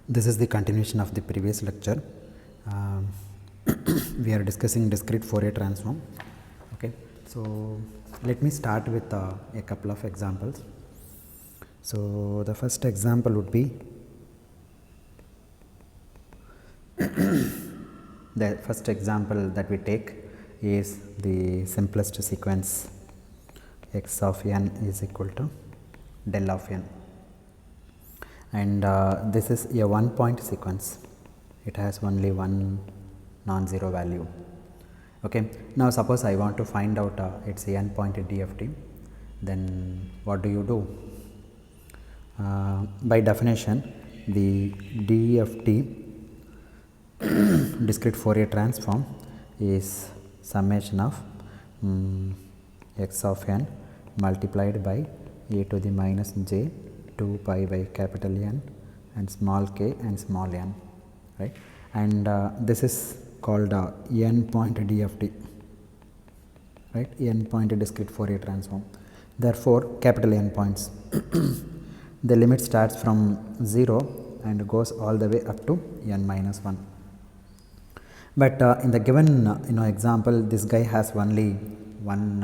This is the continuation of the previous lecture. Um, we are discussing discrete Fourier transform. Okay, so let me start with a couple of examples. So the first example would be the first example that we take is the simplest sequence x of n is equal to del of n, and this is a one point sequence. It has only one non-zero value. Okay, now suppose I want to find out its n point DFT, then what do? By definition, the DFT discrete Fourier transform is summation of x of n multiplied by e to the minus j 2 pi by capital N and small k and small n, right? And this is called n point DFT, right? N point discrete Fourier transform. Therefore, capital N points. The limit starts from 0 and goes all the way up to n minus 1. But in the given example, this guy has only one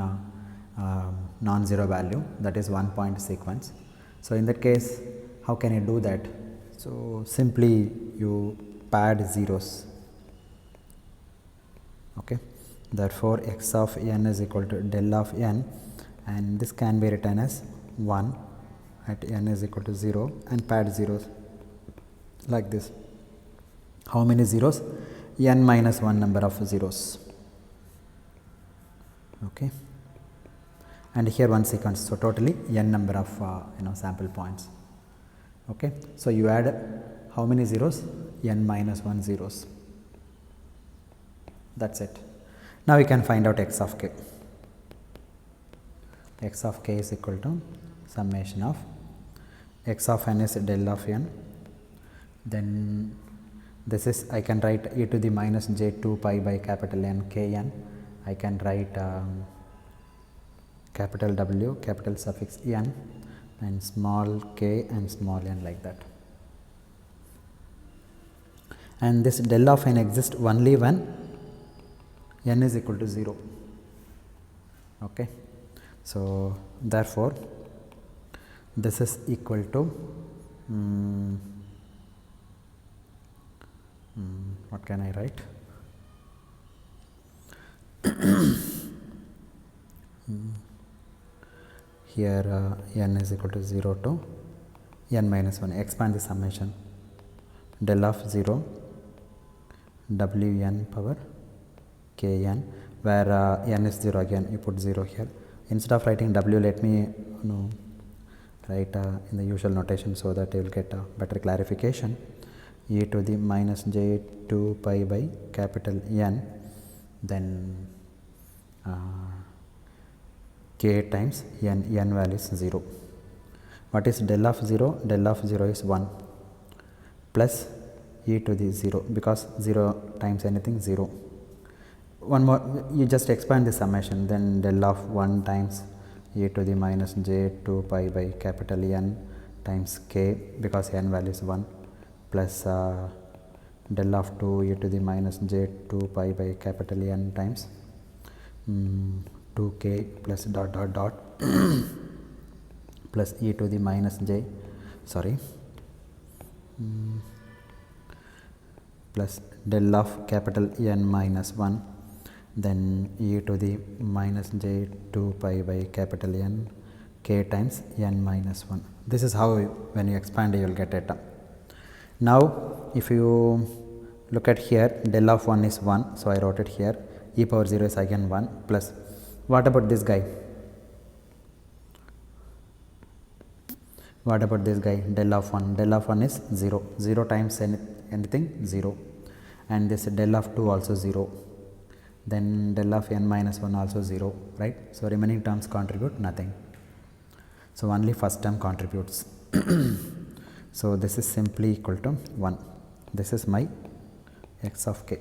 non-zero value, that is 1 point sequence. So in that case, how can you do that? So simply you pad zeros. Okay, therefore x of n is equal to del of n, and this can be written as 1 at n is equal to 0 and pad zeros like this. How many zeros? N minus 1 number of zeros. Okay, and here one sequence, so totally n number of sample points. Okay, so you add how many zeros? N minus 1 zeros. That's it. Now we can find out x of k. X of k is equal to summation of x of n is del of n, then this is, I can write e to the minus j 2 pi by capital N k n. I can write capital W, capital suffix n, and small k and small n like that. And this del of n exists only when n is equal to 0. Okay, so therefore this is equal to what can I write? Here n is equal to 0 to n minus 1. Expand the summation. Del of 0 w n power k n, where n is 0 again, you put 0 here. Instead of writing w, let me write in the usual notation so that you will get a better clarification. E to the minus j 2 pi by capital N, then k times n, n value is 0. What is del of 0? Del of 0 is 1 plus e to the 0, because 0 times anything 0. One more, you just expand the summation, then del of 1 times e to the minus j 2 pi by capital N times k, because n value is 1, plus del of 2 e to the minus j 2 pi by capital N times 2k plus dot dot dot plus e to the minus j, plus del of capital N minus 1, then e to the minus j 2 pi by capital N k times n minus 1. This is how when you expand you will get it. Now if you look at here, del of 1 is 1, so I wrote it here. E power 0 is again 1, plus what about this guy? What about this guy? Del of 1. Del of 1 is 0. 0 times anything 0, and this del of 2 also 0. Then del of n minus 1 also 0, right? So remaining terms contribute nothing. So only first term contributes. So this is simply equal to 1. This is my x of k.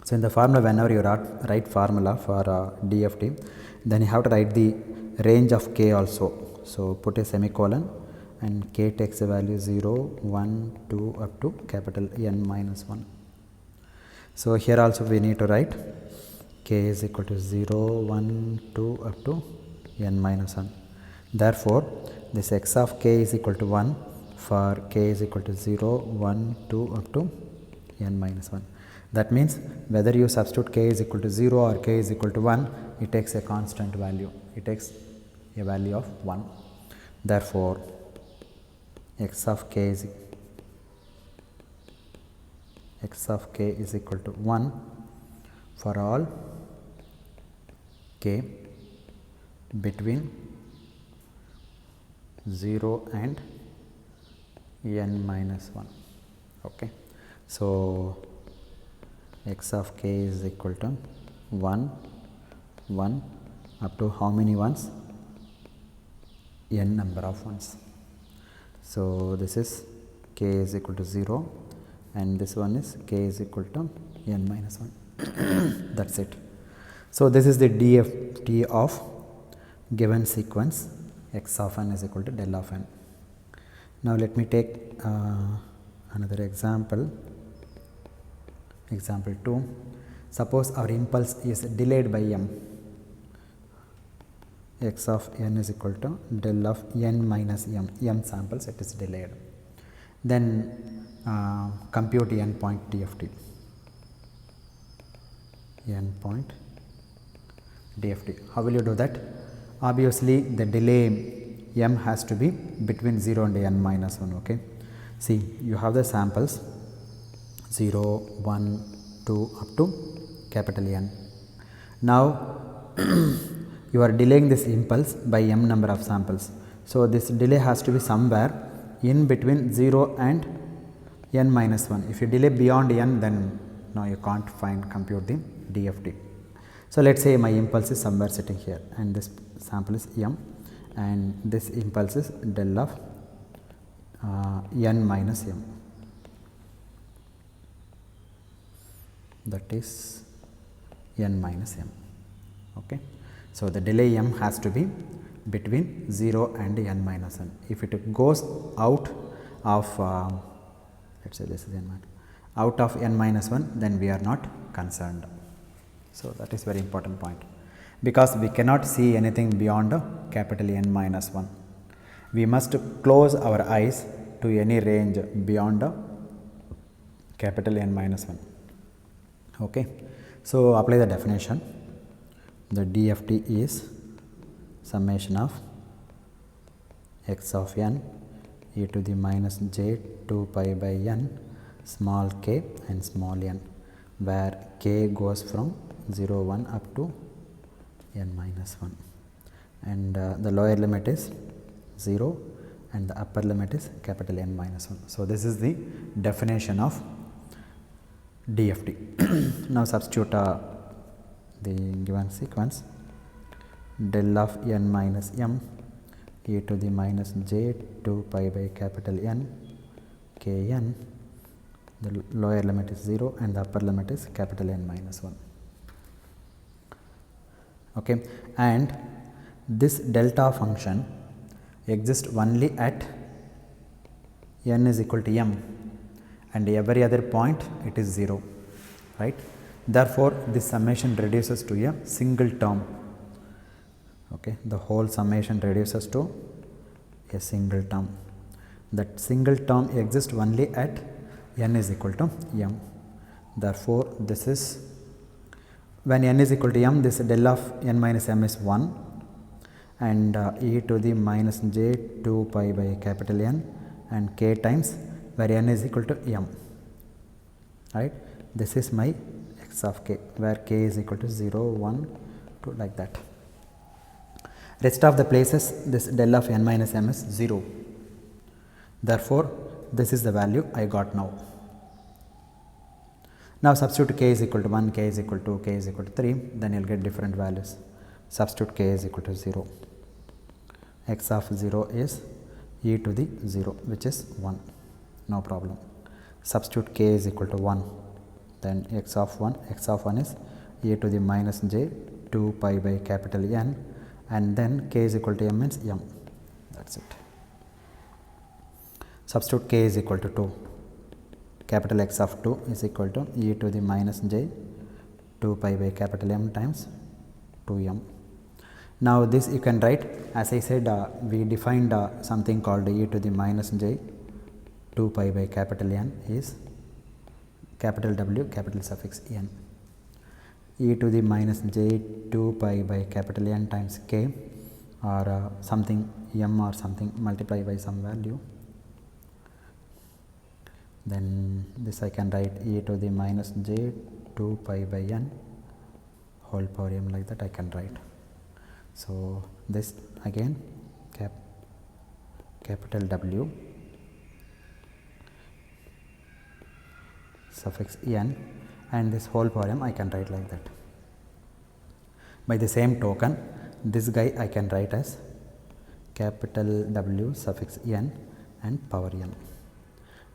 So in the formula, whenever you write formula for DFT, then you have to write the range of k also. So put a semicolon and k takes a value 0, 1, 2 up to capital N minus 1. So here also we need to write k is equal to 0, 1, 2 up to N minus 1. Therefore, this x of k is equal to 1 for k is equal to 0, 1, 2 up to N minus 1. That means whether you substitute k is equal to 0 or k is equal to 1, it takes a constant value. It takes a value of 1. Therefore, x of k is equal to 1 for all k between 0 and N minus 1. Okay. So, x of k is equal to 1, 1 up to how many ones? N number of ones. So, this is k is equal to 0 and this one is k is equal to N minus 1. That is it. So, this is the DFT of given sequence x of n is equal to del of n. Now, let me take another example. Example 2. Suppose our impulse is delayed by m. X of n is equal to del of n minus m samples, it is delayed. Then compute n point DFT. N point DFT. How will you do that? Obviously, the delay m has to be between 0 and n minus 1. Okay. See, you have the samples 0, 1, 2 up to capital N. Now, you are delaying this impulse by m number of samples. So, this delay has to be somewhere in between 0 and n minus 1. If you delay beyond n, then no, you can't compute the DFT. So, let us say my impulse is somewhere sitting here and this sample is m and this impulse is del of n minus m. That is n minus m. Okay. So, the delay m has to be between 0 and n minus 1. If it goes out of let us say this is n minus out of n minus 1, then we are not concerned. So, that is very important point, because we cannot see anything beyond capital N minus 1. We must close our eyes to any range beyond capital N minus 1. Okay. So, apply the definition. The DFT is summation of x of n e to the minus j 2 pi by n small k and small n, where k goes from 0, 1 up to n minus 1, and the lower limit is 0 and the upper limit is capital N minus 1. So, this is the definition of DFT. Now, substitute the given sequence del of n minus m e to the minus j 2 pi by capital N k n, the lower limit is 0 and the upper limit is capital N minus 1. Okay. And this delta function exists only at n is equal to m, and every other point it is 0, right. Therefore, this summation reduces to a single term. Okay. The whole summation reduces to a single term. That single term exists only at n is equal to m. Therefore, this is when n is equal to m, this del of n minus m is 1 and e to the minus j 2 pi by capital N and k times where n is equal to m, right. This is my x of k, where k is equal to 0, 1, 2, like that. Rest of the places this del of n minus m is 0. Therefore, this is the value I got now. Now, substitute k is equal to 1, k is equal to 2, k is equal to 3, then you will get different values. Substitute k is equal to 0. X of 0 is e to the 0, which is 1, no problem. Substitute k is equal to 1, then x of 1 is e to the minus j 2 pi by capital N, and then k is equal to m means m, that is it. Substitute k is equal to 2. Capital X of 2 is equal to e to the minus j 2 pi by capital M times 2m. Now this you can write, as I said, we defined something called e to the minus j 2 pi by capital N is capital W capital suffix n. E to the minus j 2 pi by capital N times k, or something m or something, multiply by some value. Then this I can write e to the minus j 2 pi by n whole power m, like that I can write. So this again capital W suffix n, and this whole power m I can write like that. By the same token, this guy I can write as capital W suffix n and power n,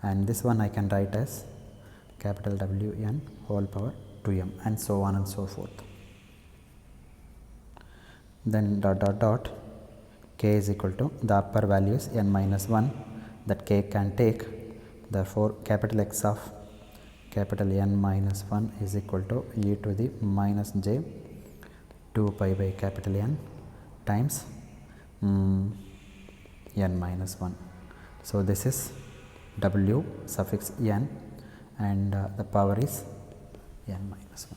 and this one I can write as capital W n whole power 2m, and so on and so forth. Then dot dot dot k is equal to, the upper value is n minus 1 that k can take, therefore capital X of capital N minus 1 is equal to e to the minus j 2 pi by capital N times n minus 1. So this is W suffix n, and the power is n minus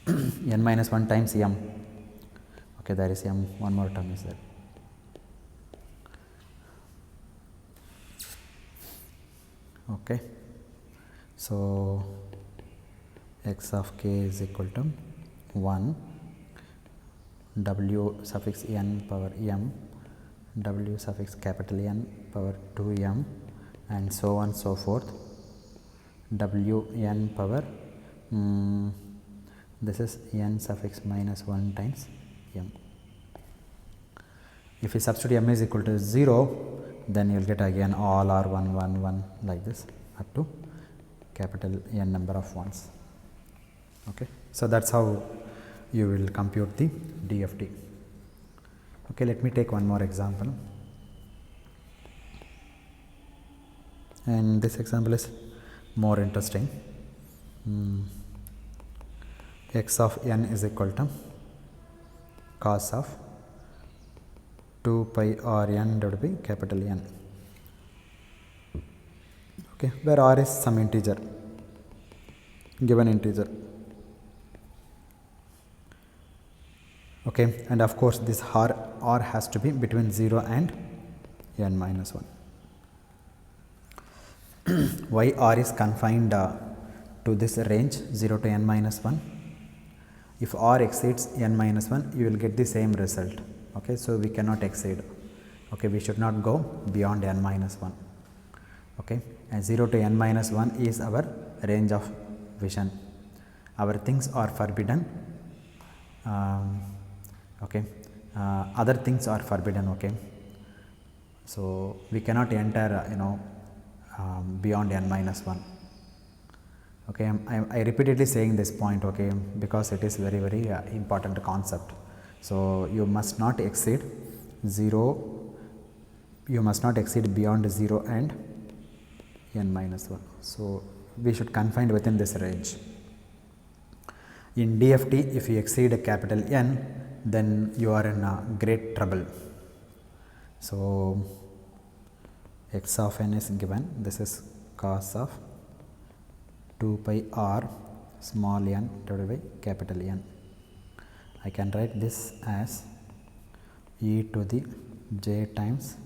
1 n minus 1 times m. Okay, there is m, one more term is there. Okay, so x of k is equal to 1 W suffix n power m, W suffix capital N power 2m, and so on so forth, W n power this is n suffix minus 1 times m. If you substitute m is equal to 0, then you will get again all are 1 1 1 like this up to capital N number of ones. Okay, so that's how you will compute the DFT. Okay, let me take one more example, and this example is more interesting. X of n is equal to cos of 2 pi r n divided by capital N. Okay, where r is some integer, given integer. Okay, and of course this r has to be between 0 and n minus 1. Why r is confined to this range 0 to n minus 1? If r exceeds n minus 1, you will get the same result. Okay, so we cannot exceed. Okay, we should not go beyond n minus 1. Okay, and 0 to n minus 1 is our range of vision. Our things are forbidden. Okay, other things are forbidden. Okay, so we cannot enter beyond n minus 1. Okay, I repeatedly saying this point, okay, because it is very important concept. So you must not exceed 0, you must not exceed beyond 0 and n minus 1. So we should confine within this range. In DFT, if you exceed a capital N, then you are in great trouble. So x of n is given, this is cos of 2 pi r small n divided by capital N. I can write this as e to the j times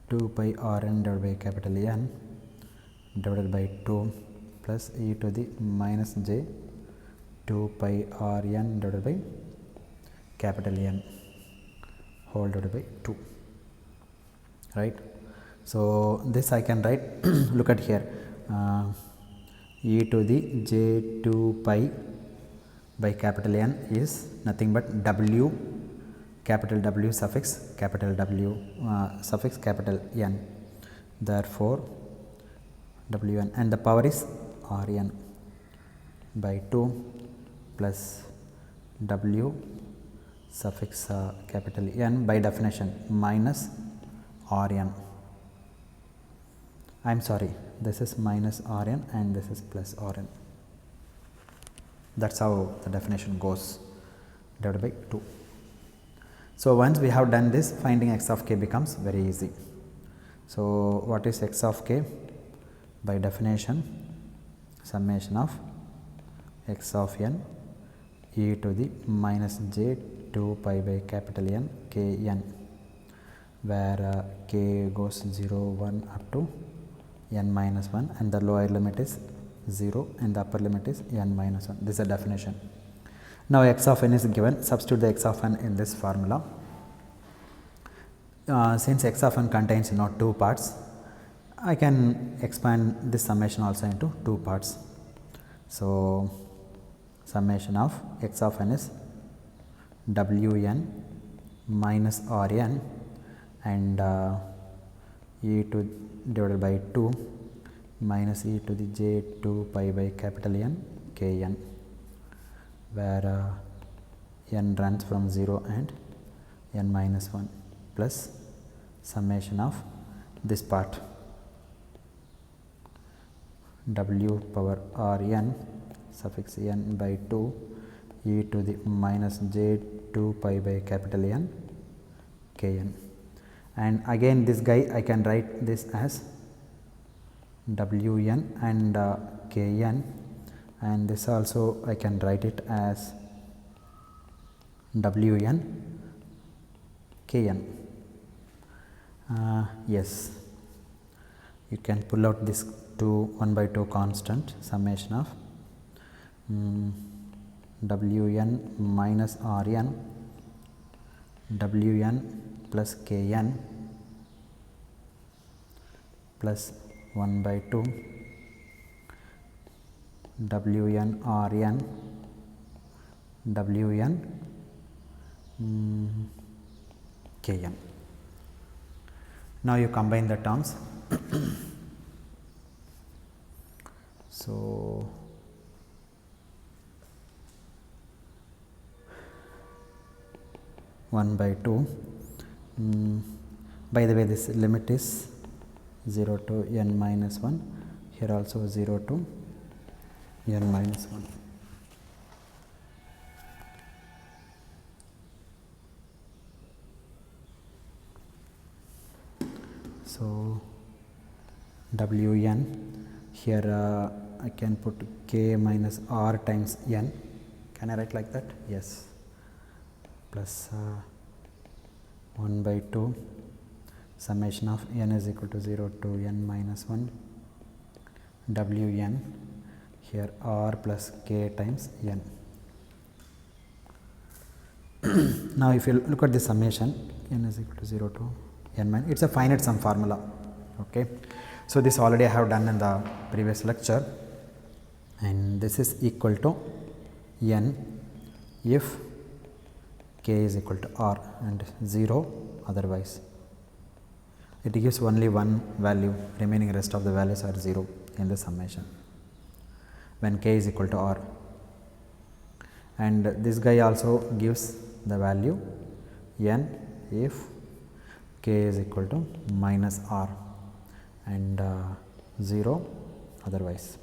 2 pi r n divided by capital N divided by 2 plus e to the minus j 2 pi r n divided by capital N whole divided by 2, right. So this I can write look at here, e to the j 2 pi by capital N is nothing but W, capital W suffix capital W suffix capital N, therefore Wn, and the power is Rn by 2 plus W suffix capital N by definition minus Rn. I am sorry, this is minus Rn and this is plus Rn. That is how the definition goes, divided by 2. So, once we have done this, finding x of k becomes very easy. So, what is x of k? By definition, summation of x of n e to the minus j 2 pi by capital N k n, where k goes 0, 1 up to n minus 1 and the lower limit is 0 and the upper limit is n minus 1. This is the definition. Now, x of n is given, substitute the x of n in this formula. Since x of n contains two parts, I can expand this summation also into 2 parts. So, summation of x of n is w n minus r n and e to divided by 2 minus e to the j 2 pi by capital N k n, where n runs from 0 and n minus 1 plus summation of this part w power r n suffix n by 2 e to the minus j 2 pi by capital N k n. And again this guy I can write this as w n and k n, and this also I can write it as w n k n. Yes, you can pull out this 1 by 2 constant summation of w n minus r n w n plus k n plus 1 by 2 w n r n w n k n. Now, you combine the terms. So, one by 2. By the way, this limit is 0 to n minus 1, here also 0 to n minus 1. So, w n here I can put k minus r times n. Can I write like that? Yes, plus 1 by 2 summation of n is equal to 0 to n minus 1 w n here r plus k times n. Now, if you look at the summation, n is equal to 0 to n minus, it is a finite sum formula. Okay. So, this already I have done in the previous lecture, and this is equal to n if k is equal to r and 0 otherwise. It gives only one value, remaining rest of the values are 0 in the summation when k is equal to r, and this guy also gives the value n if k is equal to minus r and 0 otherwise.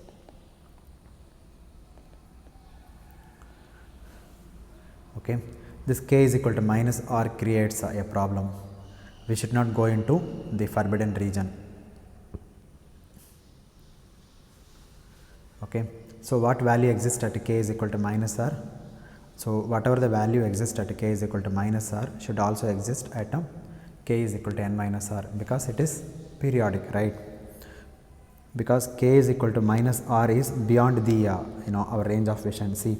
Okay. This k is equal to minus r creates a problem. We should not go into the forbidden region. Okay. So, what value exists at k is equal to minus r? So, whatever the value exists at k is equal to minus r should also exist at k is equal to n minus r, because it is periodic, right? Because k is equal to minus r is beyond the our range of vision. See,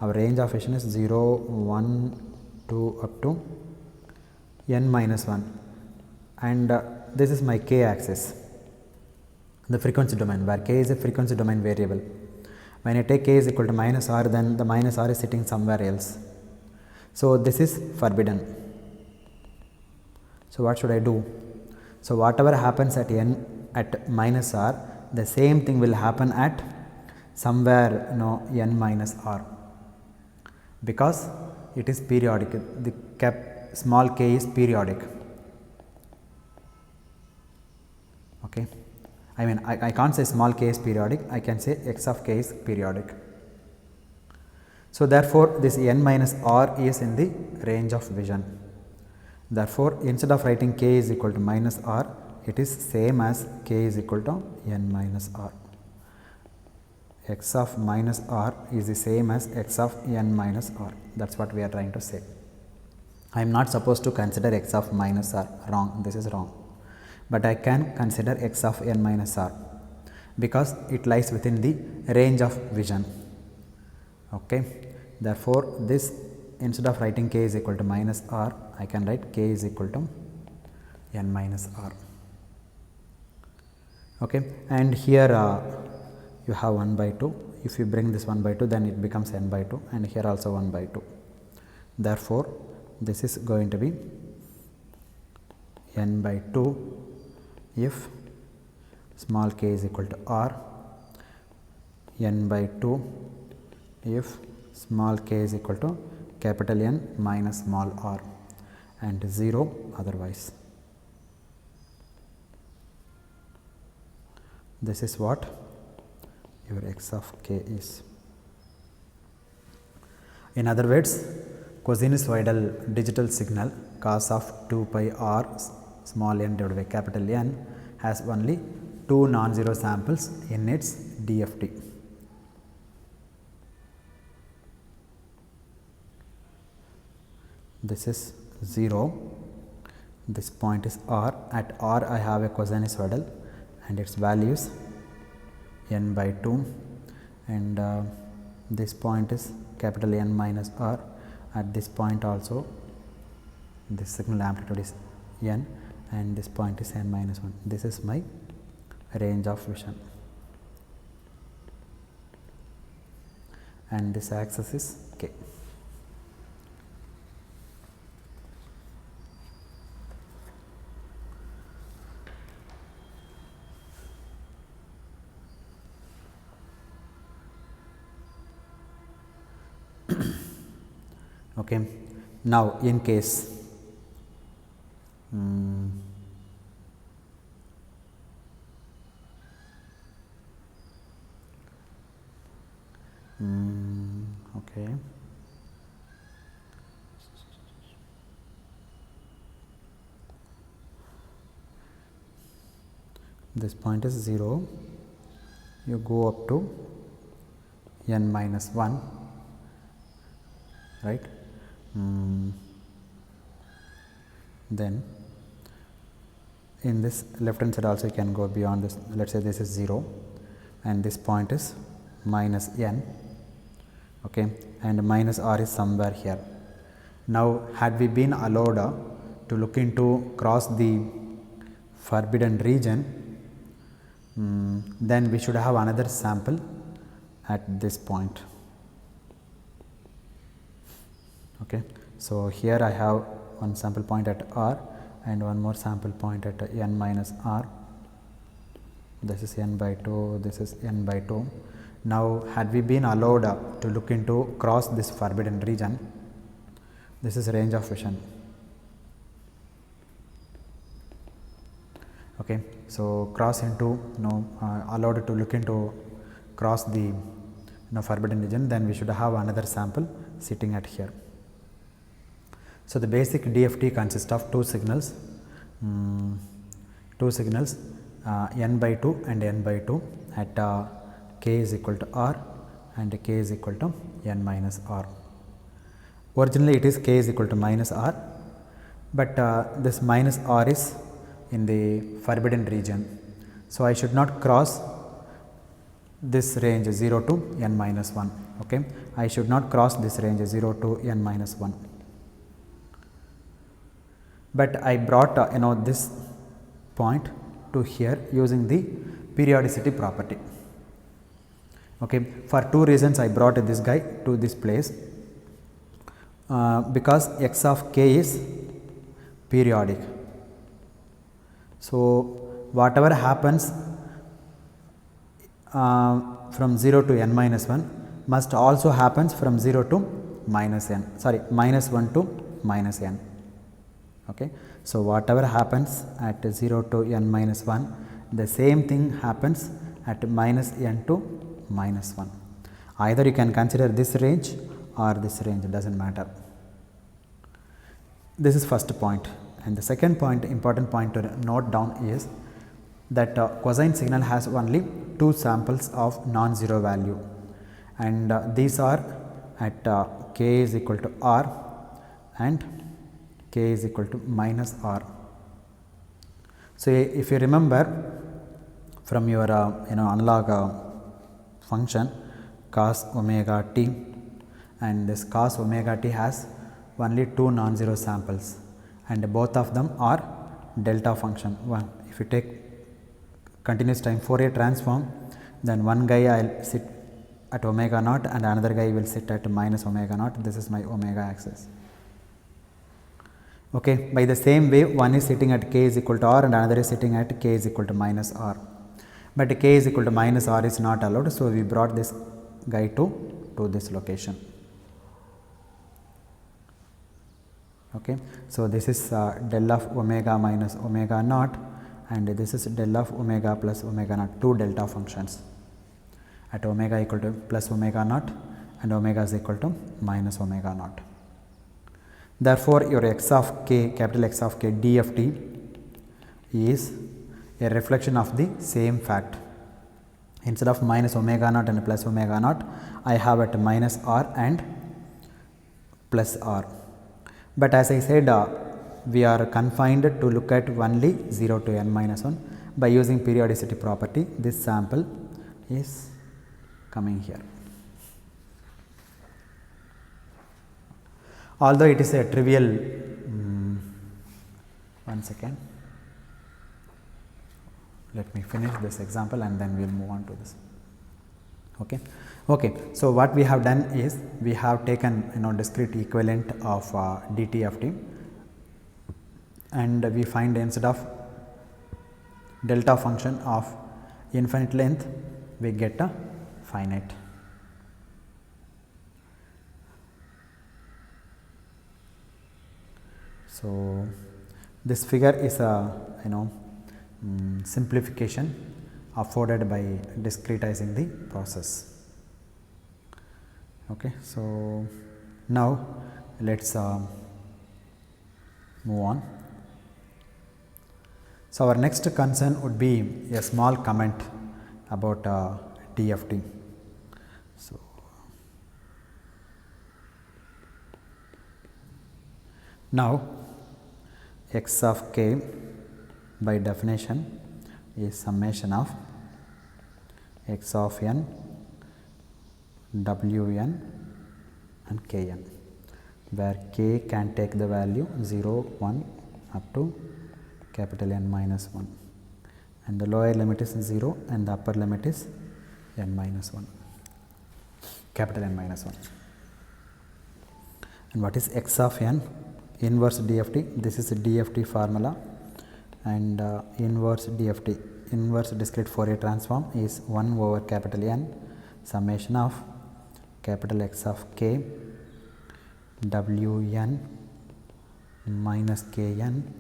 our range of vision is 0, 1, 2 up to n minus 1, and this is my k axis, the frequency domain, where k is a frequency domain variable. When I take k is equal to minus r, then the minus r is sitting somewhere else. So, this is forbidden. So, what should I do? So, whatever happens at n at minus r, the same thing will happen at somewhere n minus r, because it is periodic. The small k is periodic. Okay. I mean I can't say small k is periodic, I can say x of k is periodic. So therefore this n minus r is in the range of vision. Therefore instead of writing k is equal to minus r, it is same as k is equal to n minus r. X of minus r is the same as x of n minus r. That's what we are trying to say. I am not supposed to consider x of minus r, wrong, this is wrong. But I can consider x of n minus r because it lies within the range of vision. Okay. Therefore this, instead of writing k is equal to minus r, I can write k is equal to n minus r. Okay. And here you have 1 by 2. If you bring this 1 by 2, then it becomes n by 2, and here also 1 by 2. Therefore this is going to be n by 2 if small k is equal to r, n by 2 if small k is equal to capital N minus small r, and 0 otherwise. This is what your x of k is. In other words, cosinusoidal digital signal cos of 2 pi r small n divided by capital N has only 2 non-zero samples in its DFT. This is 0, this point is r, at r I have a cosinusoidal and its value is n by 2, and this point is capital N minus r, at this point also this signal amplitude is n, and this point is n minus 1. This is my range of vision, and this axis is k. Okay. Now in case okay, this point is 0, you go up to n minus 1, right. Then in this left hand side also you can go beyond this. Let us say this is 0 and this point is minus n, okay, and minus r is somewhere here. Now had we been allowed to look into cross the forbidden region, then we should have another sample at this point. Okay. So here I have one sample point at r and one more sample point at n minus r. This is n by 2, this is n by 2. Now had we been allowed to look into cross this forbidden region, this is range of vision. Okay. So cross into allowed to look into cross the forbidden region, then we should have another sample sitting at here. So the basic DFT consists of two signals, n by 2 and n by 2 at k is equal to r and k is equal to n minus r. Originally it is k is equal to minus r, but this minus r is in the forbidden region. So I should not cross this range 0 to n minus 1. Okay. I should not cross this range 0 to n minus 1. But I brought this point to here using the periodicity property. Okay. For two reasons I brought this guy to this place, because x of k is periodic. So whatever happens from 0 to n minus 1 must also happens from 0 to minus -1 to minus n. Okay. So whatever happens at 0 to n minus 1 the same thing happens at minus n to minus 1. Either you can consider this range or this range, it does not matter. This is first point, and the second point, important point to note down is that cosine signal has only two samples of non-zero value, and these are at k is equal to r and k is equal to minus r. So, if you remember from your analog function cos omega t, and this cos omega t has only two non-zero samples and both of them are delta function. One, if you take continuous time Fourier transform, then one guy I will sit at omega naught and another guy will sit at minus omega naught. This is my omega axis. Okay. By the same way, one is sitting at k is equal to r and another is sitting at k is equal to minus r, but k is equal to minus r is not allowed. So, we brought this guy to this location. Okay. So, this is del of omega minus omega naught, and this is del of omega plus omega naught, two delta functions at omega equal to plus omega naught and omega is equal to minus omega naught. Therefore, your x of k, capital X of k DFT is a reflection of the same fact. Instead of minus omega naught and plus omega naught, I have at minus r and plus r. But as I said, we are confined to look at only 0 to n minus 1 by using periodicity property. This sample is coming here. Although it is a trivial, one second, let me finish this example and then we will move on to this. Okay. Okay. So, what we have done is we have taken discrete equivalent of DTFT, and we find instead of delta function of infinite length, we get a finite. So, this figure is a simplification afforded by discretizing the process. Okay. So, now let us move on. So, our next concern would be a small comment about DFT. So, now x of k by definition is summation of x of n, w n and k n, where k can take the value 0, 1 up to capital N minus 1, and the lower limit is 0 and the upper limit is n minus 1, capital N minus 1. And what is x of n? Inverse DFT. This is a DFT formula, and inverse DFT, inverse discrete Fourier transform, is 1 over capital N summation of capital X of k w n minus k n,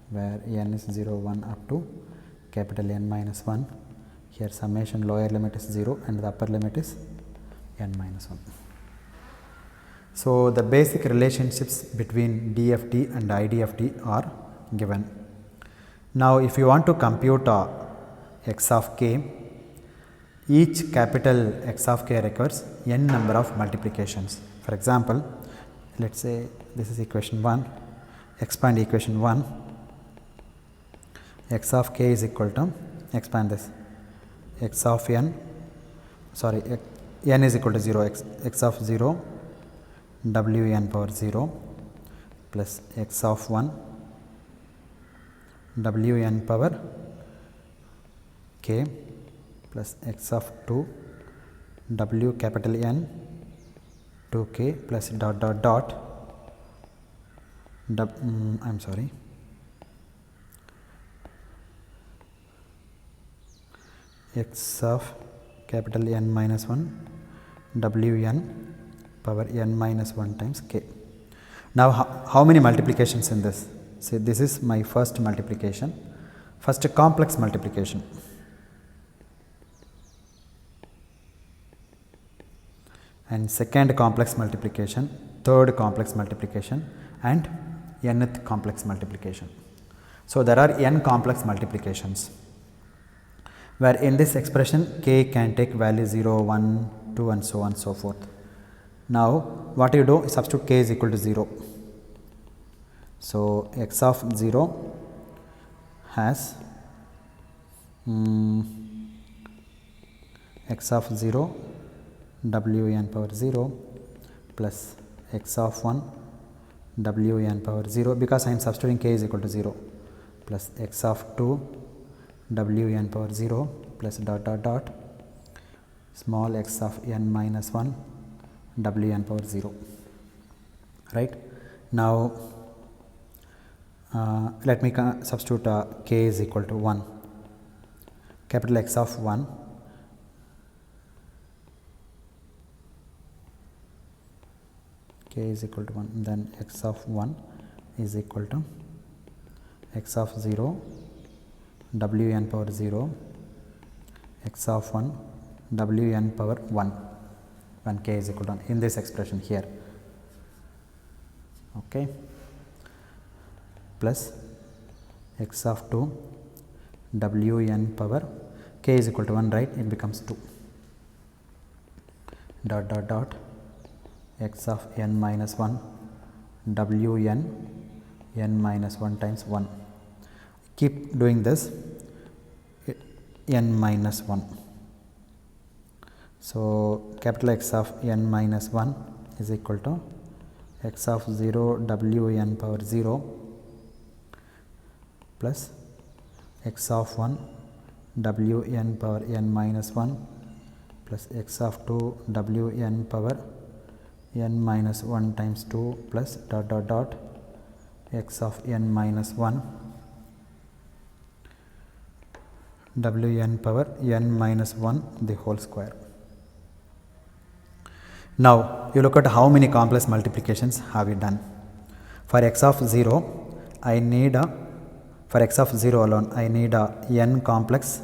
where n is 0, 1 up to capital N minus 1. Here summation lower limit is 0 and the upper limit is n minus 1. So, the basic relationships between DFT and IDFT are given. Now, if you want to compute x of k, each capital X of k requires n number of multiplications. For example, let us say this is equation 1, expand equation 1, x of k is equal to, expand this, x of n, sorry, n is equal to 0, x of 0 w n power 0 plus x of 1 w n power k plus x of 2 w capital N 2k plus dot dot dot I am sorry, x of capital N minus 1 w n power n minus 1 times k. Now, how many multiplications in this? Say this is my first multiplication. First complex multiplication. And second complex multiplication, third complex multiplication, and nth complex multiplication. So there are n complex multiplications, where in this expression k can take value 0, 1, 2 and so on and so forth. Now what you do, substitute k is equal to 0. So x of 0 has x of 0 wn power 0 plus x of 1 wn power 0, because I am substituting k is equal to 0, plus x of 2 wn power 0 plus dot dot dot small x of n minus 1 wn power 0. Right. Now let me substitute k is equal to 1, capital X of 1 k is equal to 1, then x of 1 is equal to x of 0 wn power 0 x of 1 wn power 1 when k is equal to 1 in this expression here. Okay. Plus x of 2 wn power k is equal to 1, right, it becomes 2 dot dot dot x of n minus 1 wn n minus 1 times 1. Keep doing this, n minus 1. So capital X of n minus 1 is equal to x of 0 wn power 0 plus x of 1 wn power n minus 1 plus x of 2 wn power n minus 1 times 2 plus dot dot dot x of n minus 1 wn power n minus 1 the whole square. Now you look at how many complex multiplications have we done. For x of 0 I need for x of 0 alone I need n complex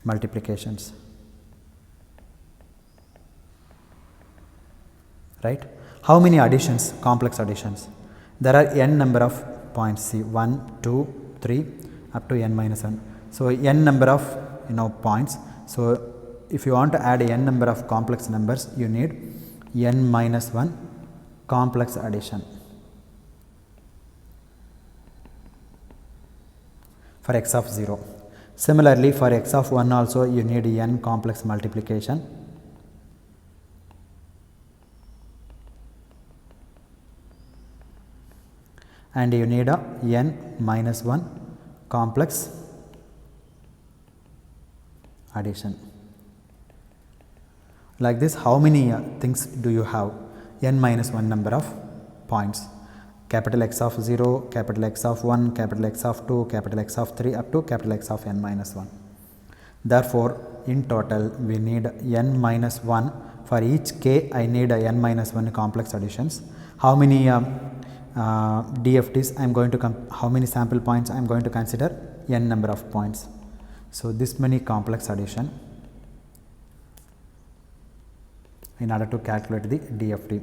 multiplications, right. How many additions, complex additions? There are n number of points, see 1, 2, 3 up to n minus 1. So n number of points. So if you want to add n number of complex numbers, you need n minus 1 complex addition for x of 0. Similarly for x of 1 also you need n complex multiplication and you need a n minus 1 complex addition. Like this, how many things do you have? N minus 1 number of points, capital X of 0, capital X of 1, capital X of 2, capital X of 3 up to capital X of n minus 1. Therefore, in total we need n minus 1 for each k. I need n minus 1 complex additions. How many DFTs I am going to how many sample points I am going to consider? N number of points. So this many complex addition in order to calculate the DFT,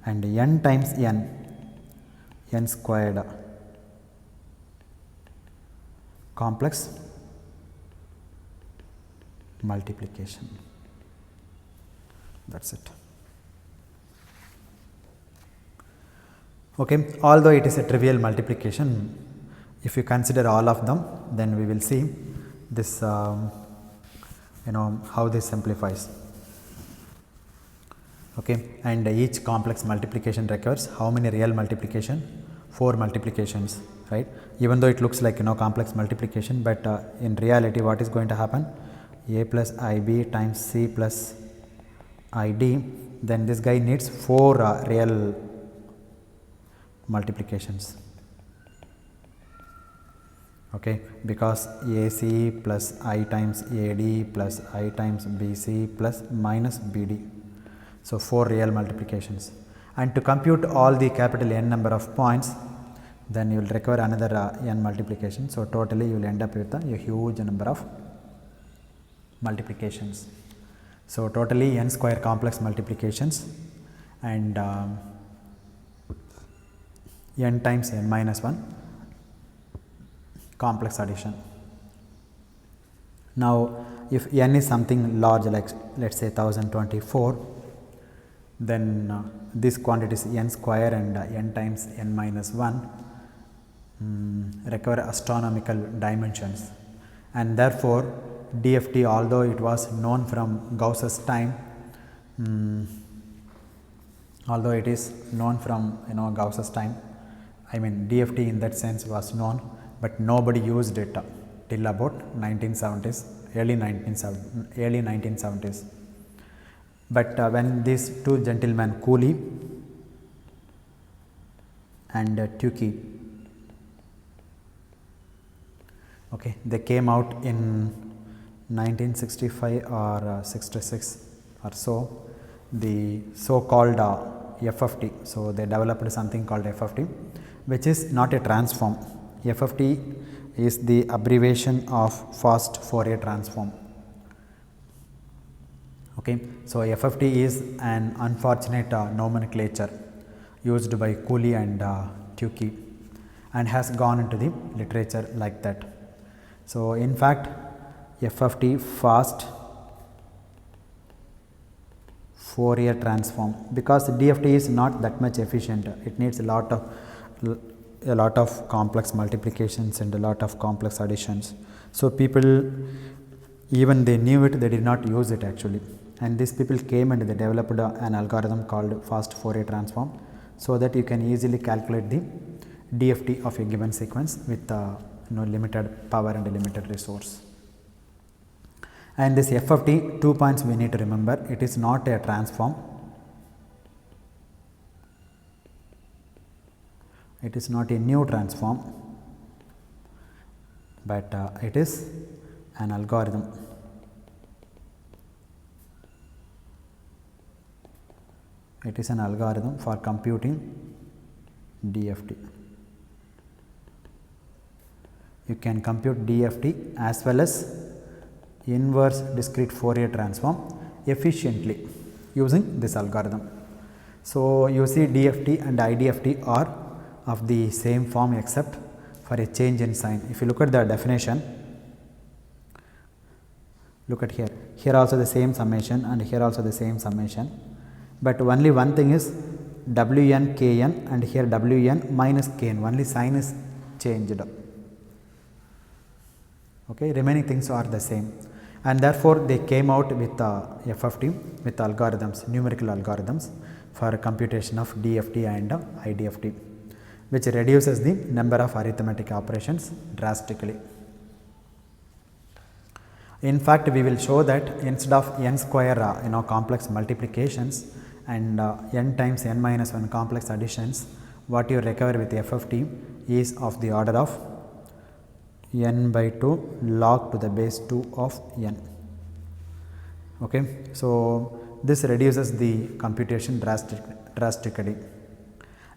and n times n squared complex multiplication. That's it. Okay, although it is a trivial multiplication, if you consider all of them, then we will see this how this simplifies. Okay, and each complex multiplication requires how many real multiplication? 4 multiplications, right? Even though it looks like complex multiplication, but in reality what is going to happen? A plus IB times C plus ID, then this guy needs 4 real multiplications. Okay, because AC plus I times AD plus I times BC plus minus BD. So 4 real multiplications, and to compute all the capital N number of points, then you will require another n multiplication. So totally you will end up with a huge number of multiplications. So totally n square complex multiplications and n times n minus 1 complex addition. Now if n is something large, like let us say 1024, then this quantities n square and n times n minus 1 require astronomical dimensions, and therefore DFT, although it was known from Gauss's time, although it is known from Gauss's time, I mean DFT in that sense was known, but nobody used it till about 1970s, early 1970s. But when these two gentlemen, Cooley and Tukey, okay, they came out in 1965 or 66 or so, the so called FFT. So they developed something called FFT, which is not a transform. FFT is the abbreviation of fast Fourier transform. Okay, so FFT is an unfortunate nomenclature used by Cooley and Tukey and has gone into the literature like that. So in fact, FFT, fast Fourier transform, because DFT is not that much efficient, it needs a lot of complex multiplications and a lot of complex additions. So people, even they knew it, they did not use it actually, and these people came and they developed an algorithm called fast Fourier transform, so that you can easily calculate the DFT of a given sequence with limited power and a limited resource. And this FFT, 2 points we need to remember: it is not a transform, it is not a new transform, but it is an algorithm. It is an algorithm for computing DFT. You can compute DFT as well as inverse discrete Fourier transform efficiently using this algorithm. So you see, DFT and IDFT are of the same form except for a change in sign. If you look at the definition, look at here, here also the same summation and here also the same summation, but only one thing is Wn Kn and here Wn minus Kn, only sign is changed. Okay, remaining things are the same, and therefore they came out with FFT with algorithms, numerical algorithms for computation of DFT and IDFT, which reduces the number of arithmetic operations drastically. In fact, we will show that instead of n square complex multiplications and n times n minus 1 complex additions, what you recover with FFT is of the order of n by 2 log to the base 2 of n. Okay, so this reduces the computation drastically.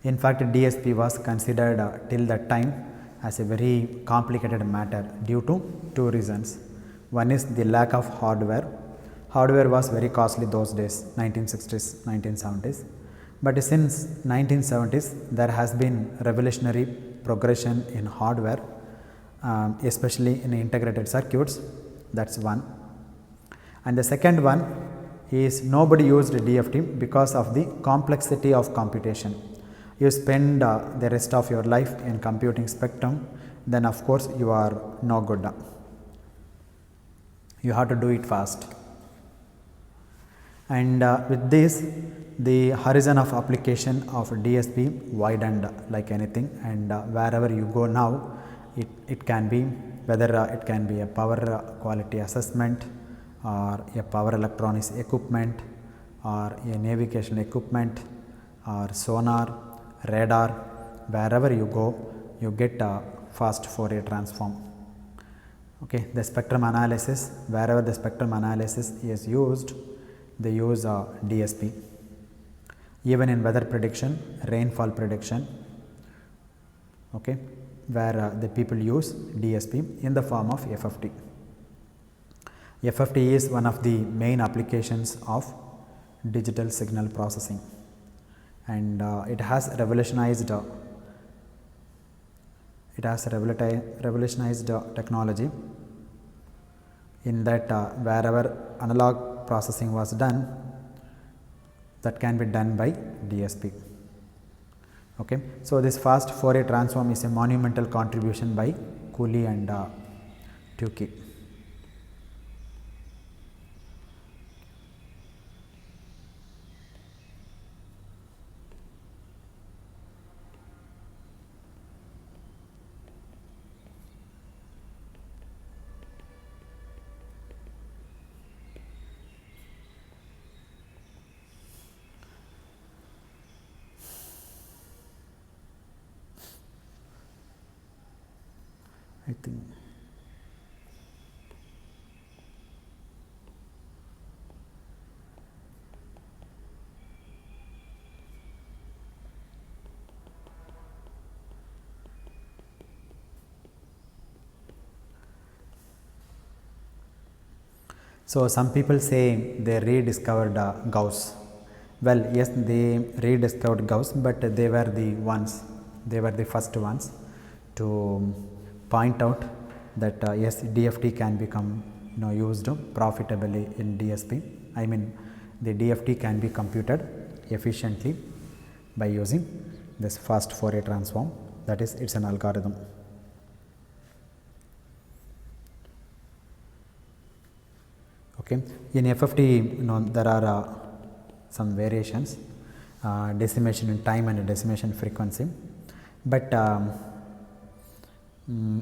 In fact, DSP was considered till that time as a very complicated matter due to two reasons. One is the lack of hardware. Hardware was very costly those days, 1960s, 1970s. But since 1970s, there has been revolutionary progression in hardware, especially in integrated circuits. That's one. And the second one is nobody used DFT because of the complexity of computation. You spend the rest of your life in computing spectrum, then of course you are no good. You have to do it fast. And with this, the horizon of application of DSP widened like anything, and wherever you go now, it can be, whether it can be a power quality assessment or a power electronics equipment or a navigation equipment or sonar, radar, wherever you go, you get a fast Fourier transform. Okay, the spectrum analysis, wherever the spectrum analysis is used, they use DSP. Even in weather prediction, rainfall prediction, okay, where the people use DSP in the form of FFT. FFT is one of the main applications of digital signal processing, and it has revolutionized technology in that wherever analog processing was done, that can be done by DSP. Okay. So, this fast Fourier transform is a monumental contribution by Cooley and Tukey. I think so. Some people say they rediscovered Gauss. Well, yes, they rediscovered Gauss, but they were the first ones to point out that yes, DFT can become used profitably in DSP. I mean, the DFT can be computed efficiently by using this fast Fourier transform, that is, it's an algorithm. Okay. In FFT, there are some variations, decimation in time and decimation frequency, but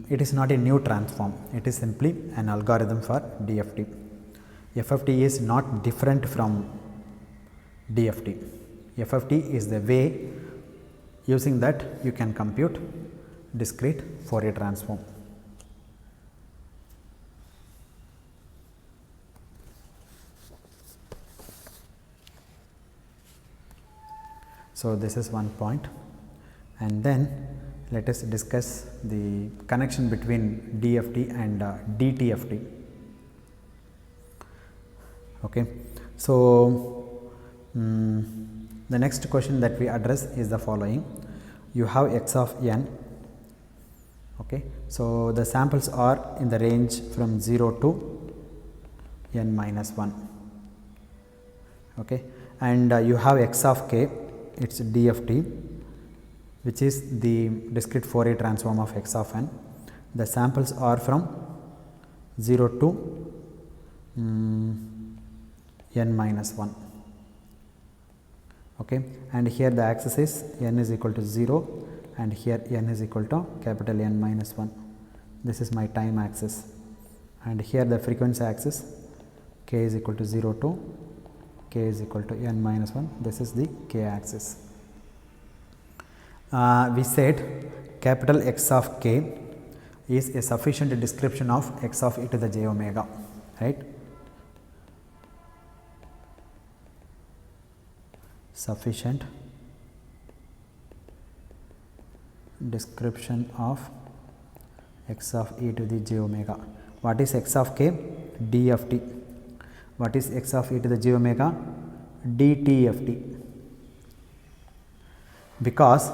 it is not a new transform, it is simply an algorithm for DFT. FFT is not different from DFT. FFT is the way using that you can compute discrete Fourier transform. So, this is one point, and then let us discuss the connection between DFT and DTFT. Okay. So, the next question that we address is the following. You have x of n. Okay. So, the samples are in the range from 0 to n minus 1. Okay. And you have x of k, it is DFT, which is the discrete Fourier transform of x of n. The samples are from 0 to n minus 1. Okay. And here the axis is n is equal to 0 and here n is equal to capital N minus 1. This is my time axis, and here the frequency axis, k is equal to 0 to k is equal to n minus 1. This is the k axis. We said capital X of k is a sufficient description of x of e to the j omega, right? Sufficient description of x of e to the j omega. What is x of k? DFT. What is x of e to the j omega? DTFT. Because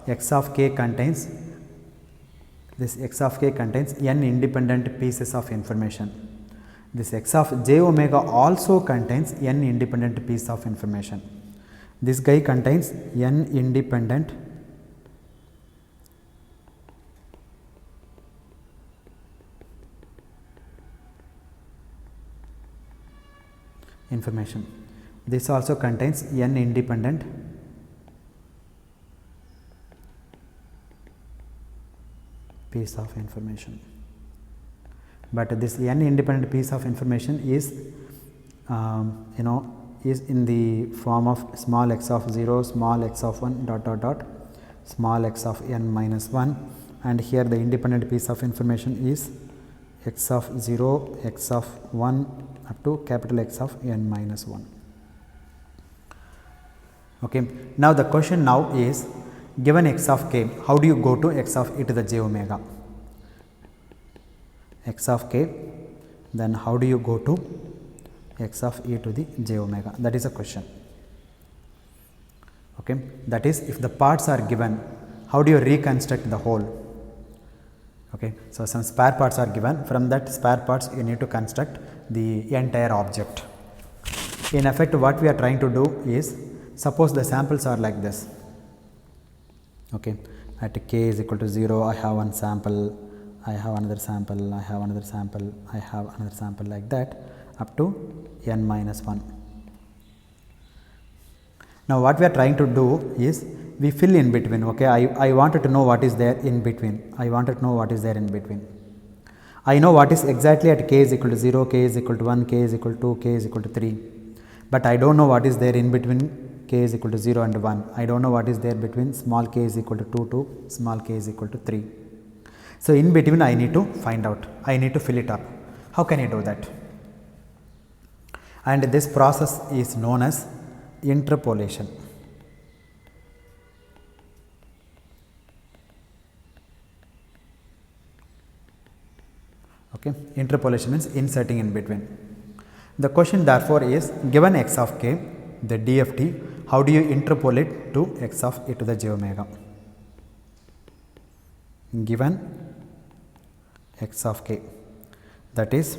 x of k contains n independent pieces of information. This x of j omega also contains n independent piece of information. This guy contains n independent information. This also contains n independent piece of information, but this n independent piece of information is is in the form of small x of 0, small x of 1 dot dot dot, small x of n minus 1, and here the independent piece of information is x of 0, x of 1 up to capital X of n minus 1. Okay. Now, the question now is, given x of k, how do you go to x of e to the j omega? X of k, then how do you go to x of e to the j omega? That is a question. Okay, that is, if the parts are given, how do you reconstruct the whole? Okay, so some spare parts are given, from that spare parts you need to construct the entire object. In effect, what we are trying to do is, suppose the samples are like this. Okay, at k is equal to 0, I have one sample, I have another sample, I have another sample, I have another sample, like that up to n minus 1. Now what we are trying to do is, we fill in between. Okay, I wanted to know what is there in between. I wanted to know what is there in between. I know what is exactly at k is equal to 0, k is equal to 1, k is equal to 2, k is equal to 3. But I don't know what is there in between k is equal to 0 and 1. I don't know what is there between small k is equal to 2 to small k is equal to 3. So in between I need to find out. I need to fill it up. How can I do that? And this process is known as interpolation. Okay, interpolation means inserting in between. The question therefore is, given x of k, the DFT, how do you interpolate to x of e to the j omega? Given x of k, that is,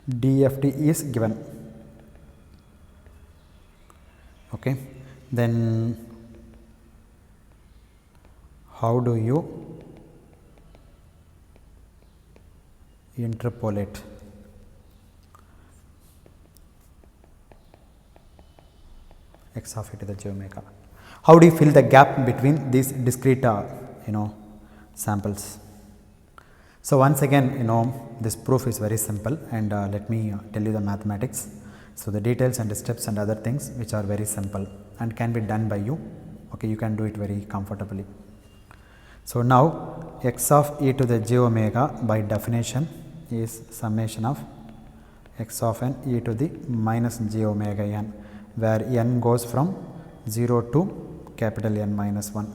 DFT is given. Okay, then how do you interpolate? X of e to the j omega. How do you fill the gap between these discrete samples? So once again, this proof is very simple, and let me tell you the mathematics. So the details and the steps and other things which are very simple and can be done by you. Okay, you can do it very comfortably. So now x of e to the j omega by definition is summation of x of n e to the minus j omega n, where n goes from 0 to capital N minus 1,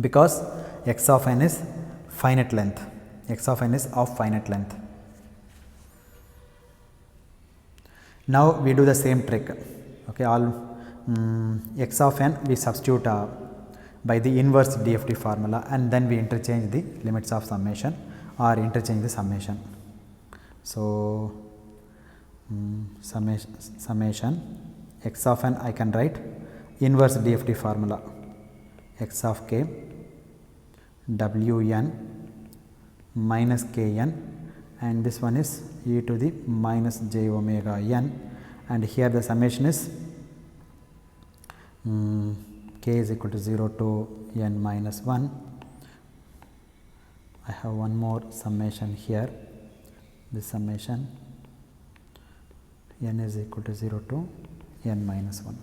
because x of n is finite length. X of n is of finite length. Now we do the same trick. Okay, x of n we substitute by the inverse DFT formula, and then we interchange the limits of summation or interchange the summation. So summation x of n I can write inverse DFT formula, x of k wn minus kn, and this one is e to the minus j omega n, and here the summation is k is equal to 0 to n minus 1. I have one more summation here, this summation n is equal to 0 to n minus 1.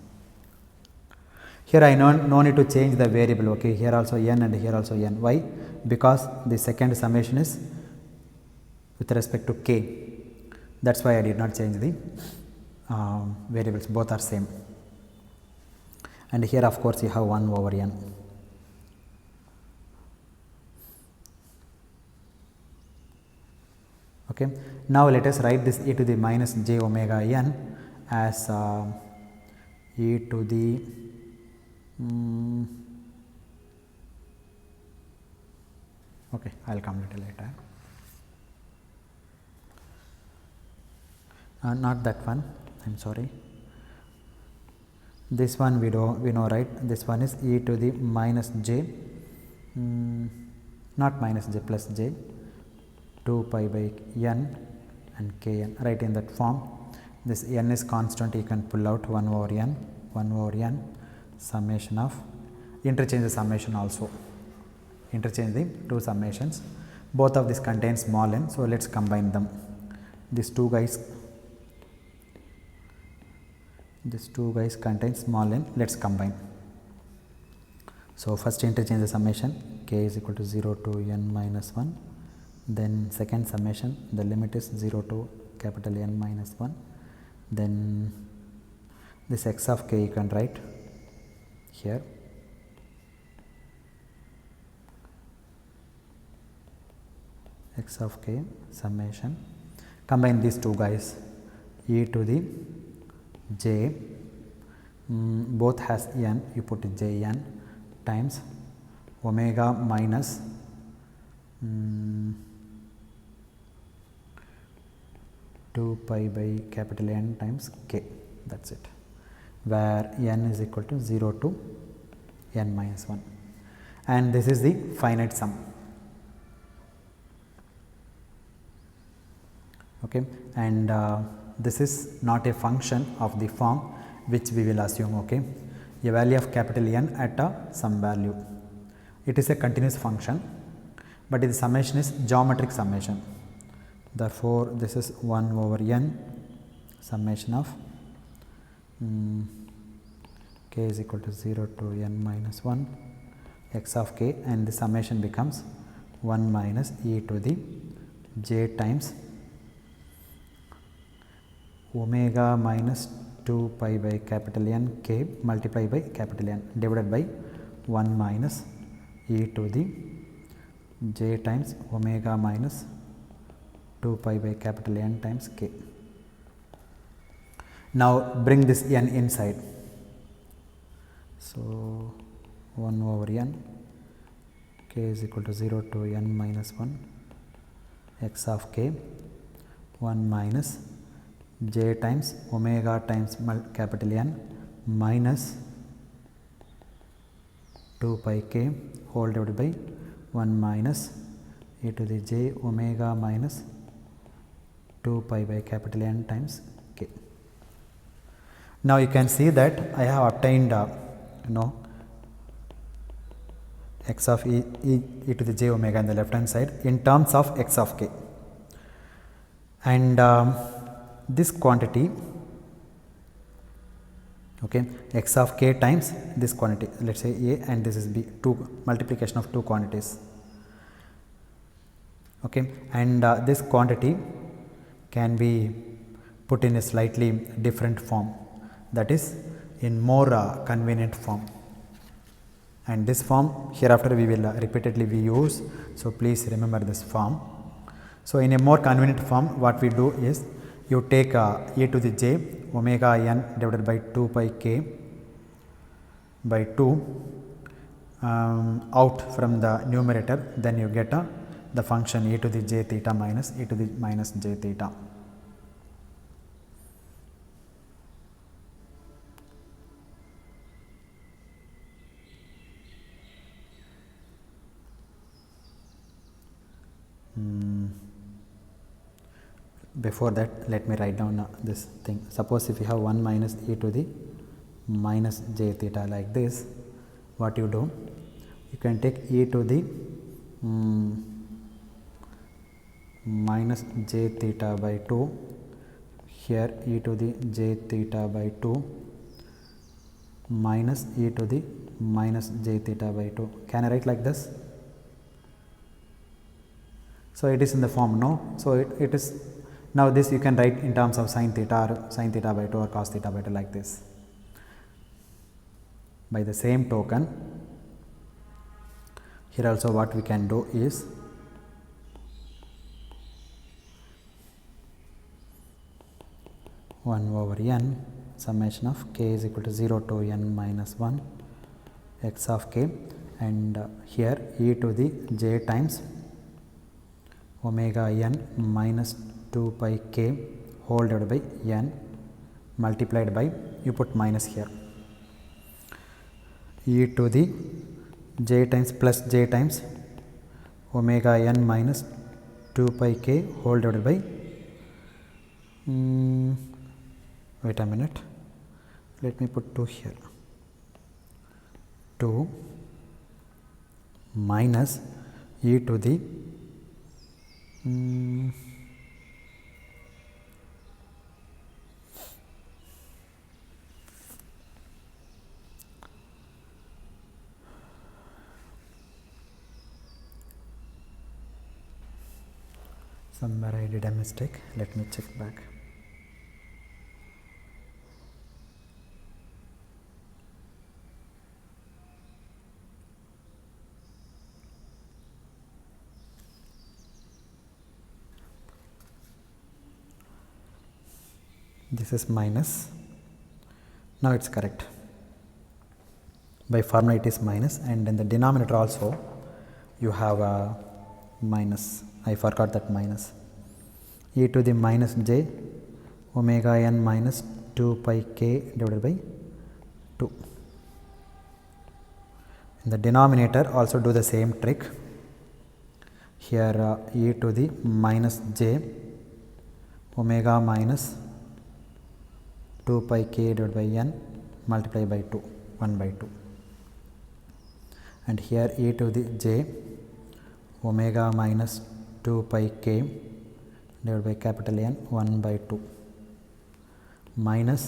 Here I no need to change the variable. Okay, here also n and here also n. Why? Because the second summation is with respect to k. That is why I did not change the variables, both are same. And here of course you have 1 over n. Okay. Now let us write this e to the minus j omega n as e to the okay, I will come little later. Not that one, I am sorry. This one we know, right? This one is e to the minus j, not minus j, plus j, 2 pi by n and kn, right in that form. This n is constant, you can pull out 1 over n, summation of, interchange the summation also, interchange the two summations. Both of these contain small n, so let us combine them. These two guys contain small n, let us combine. So first interchange the summation, k is equal to 0 to n minus 1, then second summation, the limit is 0 to capital N minus 1, then This x of k you can write here. X of k summation. Combine these two guys, e to the j, both has n, you put j n times omega minus 2 pi by capital N times k, that is it, where n is equal to 0 to n minus 1, and this is the finite sum. Okay, and this is not a function of the form which we will assume. Okay, a value of capital N at some value. It is a continuous function, but the summation is geometric summation. Therefore, this is 1 over n summation of k is equal to 0 to n minus 1 x of k, and the summation becomes 1 minus e to the j times omega minus 2 pi by capital N k multiplied by capital N divided by 1 minus e to the j times omega minus 2 pi by capital N times k. Now bring this n inside. So 1 over n, k is equal to 0 to n minus 1 x of k, 1 minus j times omega times capital N minus 2 pi k whole divided by 1 minus e to the j omega minus 2 pi by capital N times k. Now you can see that I have obtained x of e to the j omega in the left hand side in terms of x of k, and this quantity, okay, x of k times this quantity, let us say a and this is b, multiplication of two quantities, okay, and this quantity can be put in a slightly different form, that is in more convenient form, and this form hereafter we will repeatedly use, so please remember this form. So in a more convenient form, what we do is you take e to the j omega n divided by 2 pi k by 2 out from the numerator, then you get the function e to the j theta minus e to the minus j theta. Before that, let me write down this thing. Suppose if you have 1 minus e to the minus j theta like this, what you do? You can take e to the minus j theta by 2, here e to the j theta by 2 minus e to the minus j theta by 2. Can I write like this? So it is in the form, no? So it is. Now this you can write in terms of sin theta or sin theta by 2 or cos theta by 2 like this. By the same token, here also what we can do is one over n summation of k is equal to 0 to n minus 1 x of k, and here e to the j times omega n minus 2 pi k whole divided by n multiplied by, you put minus here, e to the j times plus j times omega n minus 2 pi k whole divided by, wait a minute, let me put 2 here, 2 minus e to the somewhere I did a mistake, let me check back. this is minus. Now it's correct. By formula it is minus, and in the denominator also you have a minus. I forgot that minus. E to the minus j omega n minus 2 pi k divided by 2. In the denominator also do the same trick. Here e to the minus j omega minus 2 pi k divided by n multiplied by 2, 1 by 2. And here e to the j omega minus 2 pi k divided by capital N 1 by 2 minus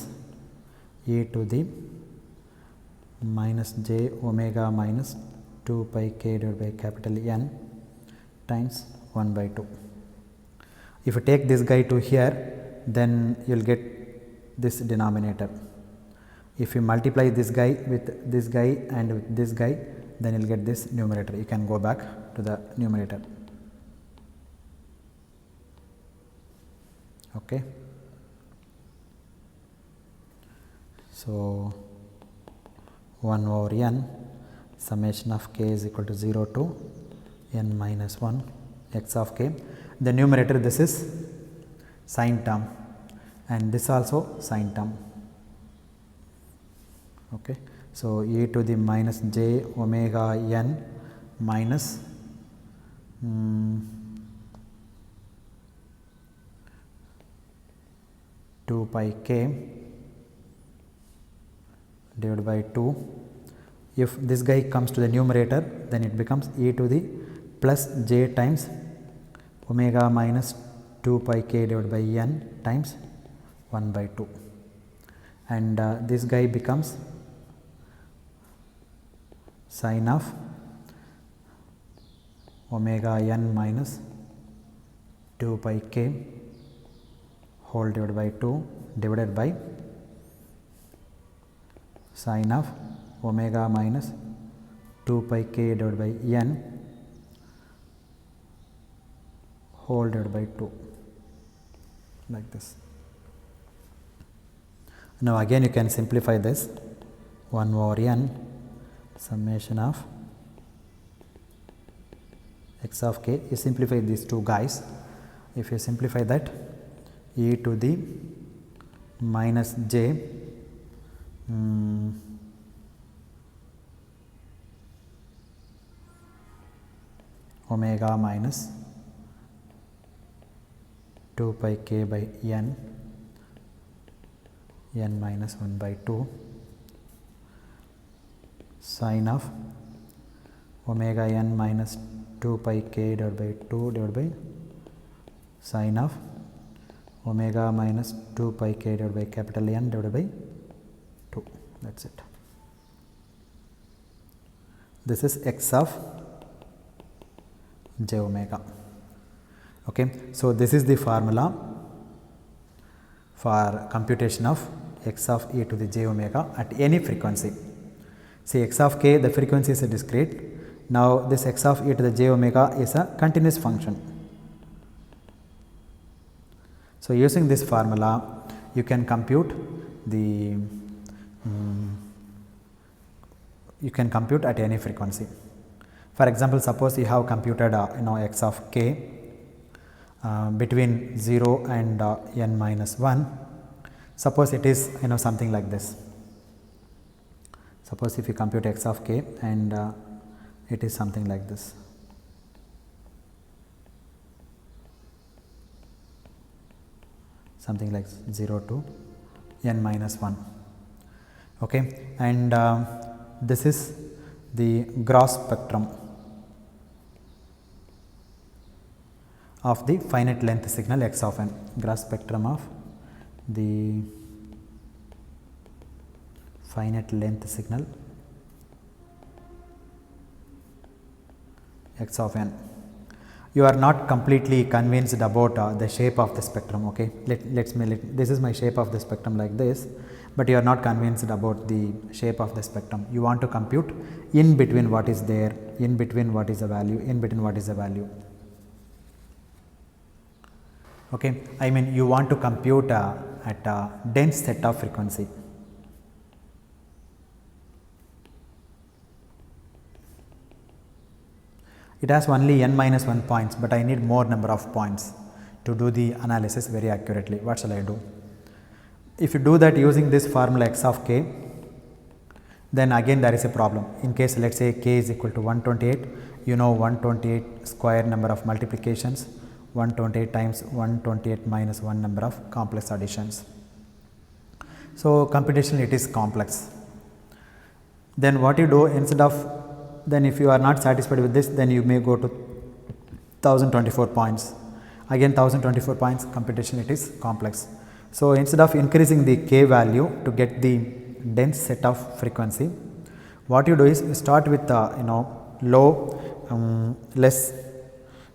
e to the minus j omega minus 2 pi k divided by capital N times 1 by 2. If you take this guy to here, then you will get this denominator. If you multiply this guy with this guy and with this guy, then you will get this numerator. You can go back to the numerator. Okay. So 1 over n summation of k is equal to 0 to n minus 1 x of k. The numerator, this is sine term and this also sine term. Okay. So e to the minus j omega n minus 2 pi k divided by 2. If this guy comes to the numerator, then it becomes e to the plus j times omega minus 2 pi k divided by n times 1 by 2, and this guy becomes sine of omega n minus 2 pi k whole divided by 2 divided by sine of omega minus 2 pi k divided by n whole divided by 2, like this. Now again you can simplify this. 1 over n summation of x of k. You simplify these two guys. If you simplify that, e to the minus j omega minus 2 pi k by n minus 1 by 2 sine of omega n minus 2 pi k divided by 2 divided by sine of omega minus 2 pi k divided by capital N divided by 2. That is it. This is x of j omega. Okay. So this is the formula for computation of x of e to the j omega at any frequency. See, x of k, the frequency is a discrete. Now this x of e to the j omega is a continuous function. So using this formula, you can compute the you can compute at any frequency. For example, suppose you have computed x of k between 0 and n minus 1. Suppose it is something like this. Suppose if you compute x of k and it is something like this. Something like 0 to n minus 1. Okay. And this is the gross spectrum of the finite length signal x of n. Gross spectrum of the finite length signal x of n. You are not completely convinced about the shape of the spectrum. Okay, this is my shape of the spectrum like this, but you are not convinced about the shape of the spectrum. You want to compute in between what is there, in between what is the value, in between what is the value. Okay, I mean you want to compute at a dense set of frequency. It has only n minus 1 points, but I need more number of points to do the analysis very accurately. What shall I do? If you do that using this formula x of k, then again there is a problem. In case let us say k is equal to 128, you know 128 square number of multiplications, 128 times 128 minus 1 number of complex additions. So computationally it is complex. Then what you do, instead of, then if you are not satisfied with this, then you may go to 1024 points. Again 1024 points, computation it is complex. So instead of increasing the k value to get the dense set of frequency, what you do is you start with less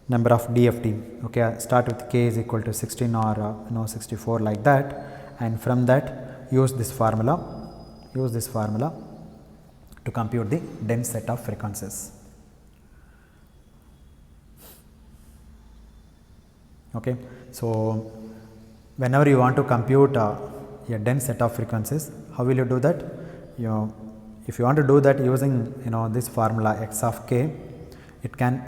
number of DFT. Okay, start with k is equal to 16 or 64 like that, and from that use this formula to compute the dense set of frequencies. Okay, so whenever you want to compute a dense set of frequencies, how will you do that? If you want to do that using this formula x of k, it can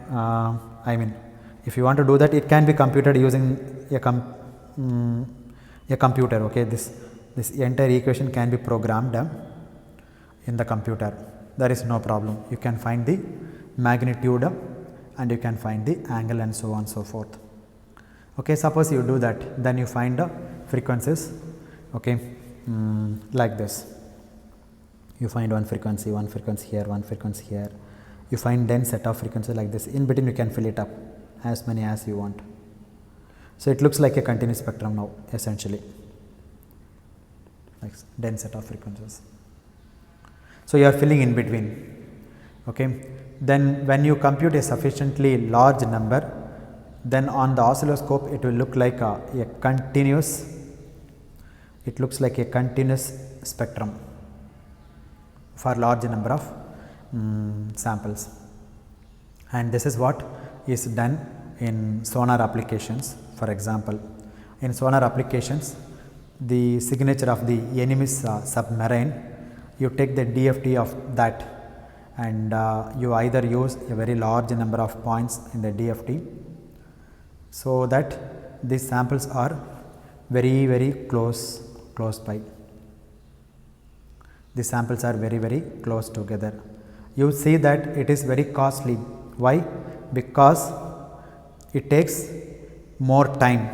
if you want to do that, it can be computed using a computer. Okay, this entire equation can be programmed in the computer. There is no problem. You can find the magnitude and you can find the angle and so on and so forth. Okay, suppose you do that, then you find the frequencies. Okay, like this. You find one frequency here, one frequency here. You find dense set of frequencies like this. In between you can fill it up as many as you want. So it looks like a continuous spectrum now, essentially, like dense set of frequencies. So you are filling in between. Okay, then when you compute a sufficiently large number, then on the oscilloscope it will look like a continuous. It looks like a continuous spectrum for large number of samples, and this is what is done in sonar applications. For example, in sonar applications, the signature of the enemy's submarine, you take the DFT of that, and you either use a very large number of points in the DFT, so that these samples are very close by. The samples are very close together. You see that it is very costly. Why? Because it takes more time.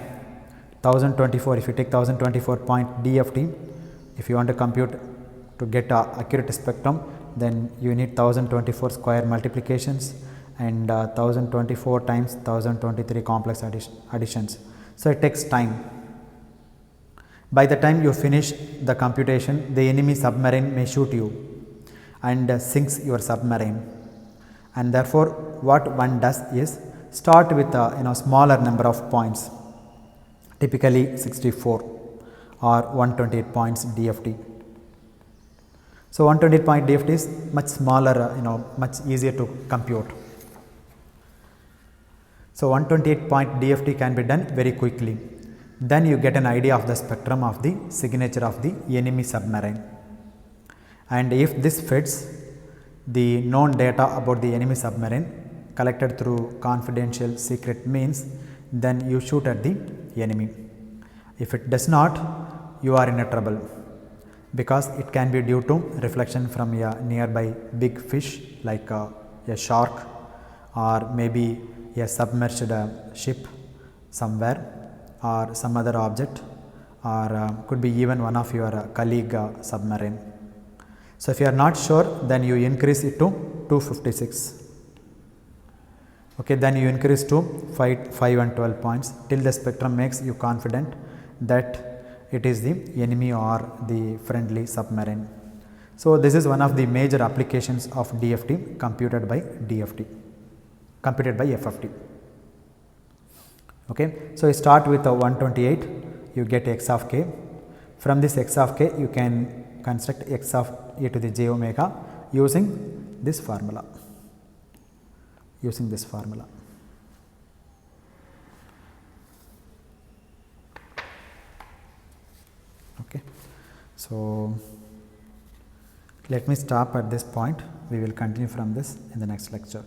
1024, if you take 1024 point DFT, if you want to compute to get a accurate spectrum, then you need 1024 square multiplications and 1024 times 1023 complex additions. So it takes time. By the time you finish the computation, the enemy submarine may shoot you and sinks your submarine, and therefore what one does is start with a smaller number of points, typically 64 or 128 points DFT. So 128 point DFT is much smaller, much easier to compute. So 128 point DFT can be done very quickly. Then you get an idea of the spectrum of the signature of the enemy submarine, and if this fits the known data about the enemy submarine collected through confidential secret means, then you shoot at the enemy. If it does not, you are in a trouble, because it can be due to reflection from a nearby big fish like a shark, or maybe a submerged ship somewhere, or some other object, or could be even one of your colleague submarine. So if you are not sure, then you increase it to 256. Okay, then you increase to 5 and 12 points till the spectrum makes you confident that it is the enemy or the friendly submarine. So this is one of the major applications of DFT computed by FFT. Okay, so you start with a 128, you get x of k. From this x of k, you can construct x of e to the j omega using this formula. Okay, so let me stop at this point. We will continue from this in the next lecture.